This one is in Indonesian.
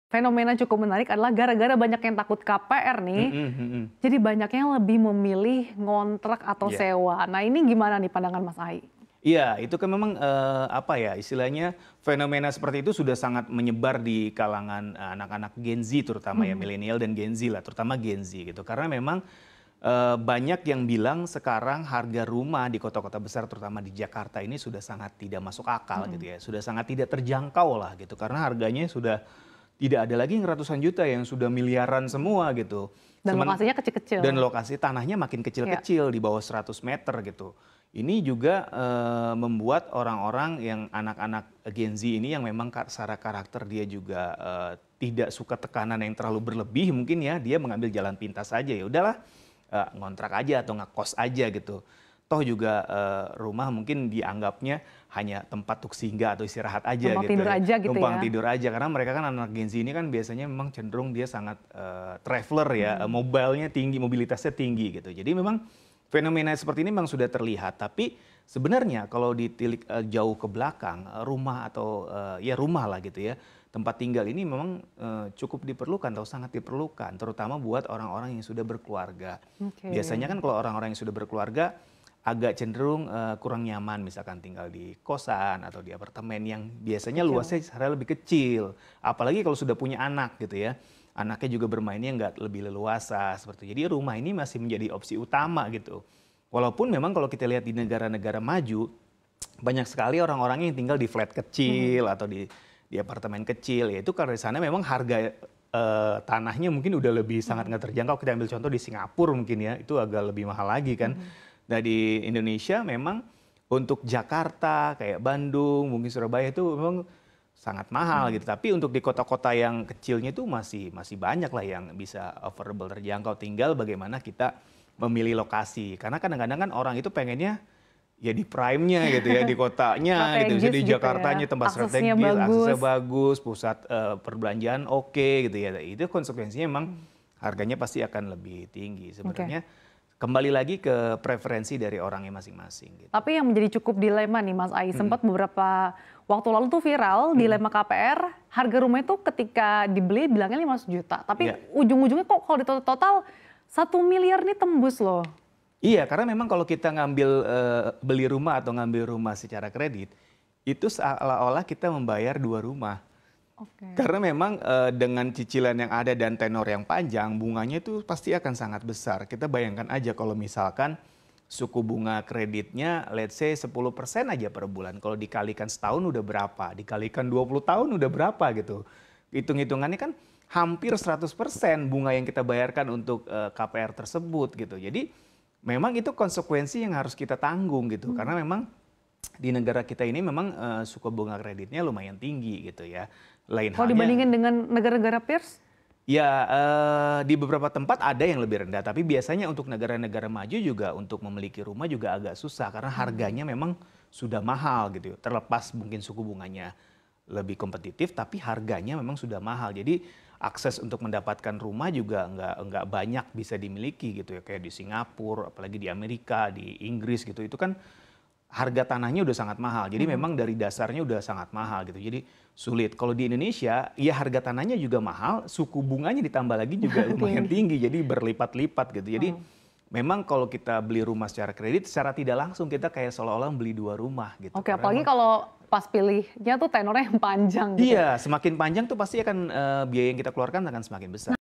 fenomena cukup menarik adalah gara-gara banyak yang takut KPR nih, Mhm mhm. jadi banyak yang lebih memilih ngontrak atau Iya. sewa. Nah ini gimana nih pandangan Mas Ai? Iya, itu kan memang, apa ya, istilahnya fenomena seperti itu sudah sangat menyebar di kalangan, anak-anak Gen Z terutama ya, Mhm. milenial dan Gen Z lah, terutama Gen Z gitu. Karena memang, banyak yang bilang sekarang harga rumah di kota-kota besar terutama di Jakarta ini sudah sangat tidak masuk akal gitu Mhm. ya, sudah sangat tidak terjangkau lah gitu. Karena harganya sudah tidak ada lagi yang ratusan juta, yang sudah miliaran semua gitu. Dan lokasinya kecil-kecil. Dan lokasi tanahnya makin Iya. kecil-kecil di bawah 100 meter gitu. Ini juga, membuat orang-orang yang anak-anak Gen Z ini yang memang secara karakter dia juga, tidak suka tekanan yang terlalu berlebih mungkin ya, dia mengambil jalan pintas aja, ya udahlah, ngontrak aja atau ngekos aja gitu. Toh juga, rumah mungkin dianggapnya hanya tempat untuk singgah atau istirahat aja Numpang gitu tidur ya, aja gitu numpang ya? tidur aja. Karena mereka kan anak Gen Z ini kan biasanya memang cenderung dia sangat, traveler ya, Mhm. mobile-nya tinggi, mobilitasnya tinggi gitu. Jadi memang fenomena seperti ini memang sudah terlihat, tapi sebenarnya kalau ditilik, jauh ke belakang, rumah atau, ya rumah lah gitu ya, tempat tinggal ini memang, cukup diperlukan atau sangat diperlukan, terutama buat orang-orang yang sudah berkeluarga. Oke. Biasanya kan kalau orang-orang yang sudah berkeluarga agak cenderung, kurang nyaman misalkan tinggal di kosan atau di apartemen yang biasanya Kecil. luasnya secara lebih kecil. Apalagi kalau sudah punya anak gitu ya. Anaknya juga bermainnya nggak lebih leluasa seperti itu. Jadi rumah ini masih menjadi opsi utama gitu. Walaupun memang kalau kita lihat di negara-negara maju, banyak sekali orang-orang yang tinggal di flat Mhm. kecil atau di apartemen kecil. Ya itu karena di sana memang harga, tanahnya mungkin udah lebih sangat Mhm. nggak terjangkau. Kita ambil contoh di Singapura mungkin ya, itu agak lebih mahal lagi kan. Mhm. Nah di Indonesia memang untuk Jakarta, kayak Bandung, mungkin Surabaya itu memang sangat mahal Mhm. gitu. Tapi untuk di kota-kota yang kecilnya itu masih masih banyak lah yang bisa affordable, terjangkau. Tinggal bagaimana kita memilih lokasi. Karena kadang-kadang kan orang itu pengennya ya di prime-nya gitu ya, di kotanya gitu, misalnya Strategis di gitu Jakartanya ya, tempat aksesnya strategis, aksesnya bagus. bagus, pusat, perbelanjaan oke gitu ya. Itu konsekuensinya memang Mhm. harganya pasti akan lebih tinggi. Oke. Sebenarnya kembali lagi ke preferensi dari orangnya masing-masing gitu. Tapi yang menjadi cukup dilema nih Mas Ai, Mhm sempat beberapa waktu lalu tuh viral mhm. dilema KPR, harga rumah itu ketika dibeli bilangnya 500 juta, tapi Iya. ujung-ujungnya kok kalau ditotal-total 1 miliar nih tembus loh. Iya, karena memang kalau kita ngambil, beli rumah atau ngambil rumah secara kredit, itu seolah-olah kita membayar 2 rumah. Oke. Karena memang, dengan cicilan yang ada dan tenor yang panjang, bunganya itu pasti akan sangat besar. Kita bayangkan aja kalau misalkan suku bunga kreditnya let's say 10% aja per bulan, kalau dikalikan setahun udah berapa, dikalikan 20 tahun udah berapa gitu. Hitung-hitungannya kan hampir 100% bunga yang kita bayarkan untuk, KPR tersebut gitu. Jadi memang itu konsekuensi yang harus kita tanggung gitu, Mmm. karena memang di negara kita ini memang, suku bunga kreditnya lumayan tinggi gitu ya. Lain Kalau halnya dibandingin dengan negara-negara peers? ya, di beberapa tempat ada yang lebih rendah, tapi biasanya untuk negara-negara maju juga untuk memiliki rumah juga agak susah karena Mhm. harganya memang sudah mahal gitu. Terlepas mungkin suku bunganya lebih kompetitif, tapi harganya memang sudah mahal. Jadi akses untuk mendapatkan rumah juga nggak banyak bisa dimiliki gitu ya, kayak di Singapura, apalagi di Amerika, di Inggris gitu. Itu kan harga tanahnya udah sangat mahal. Jadi Mhm. memang dari dasarnya udah sangat mahal gitu. Jadi sulit. Kalau di Indonesia, ya harga tanahnya juga mahal, suku bunganya ditambah lagi juga lumayan Tinggi. tinggi. Jadi berlipat-lipat gitu. Jadi Mhm. memang kalau kita beli rumah secara kredit, secara tidak langsung kita kayak seolah-olah beli 2 rumah gitu. Oke, Karena apalagi memang kalau pas pilihnya tuh tenornya yang panjang gitu. iya, semakin panjang tuh pasti akan, biaya yang kita keluarkan akan semakin besar.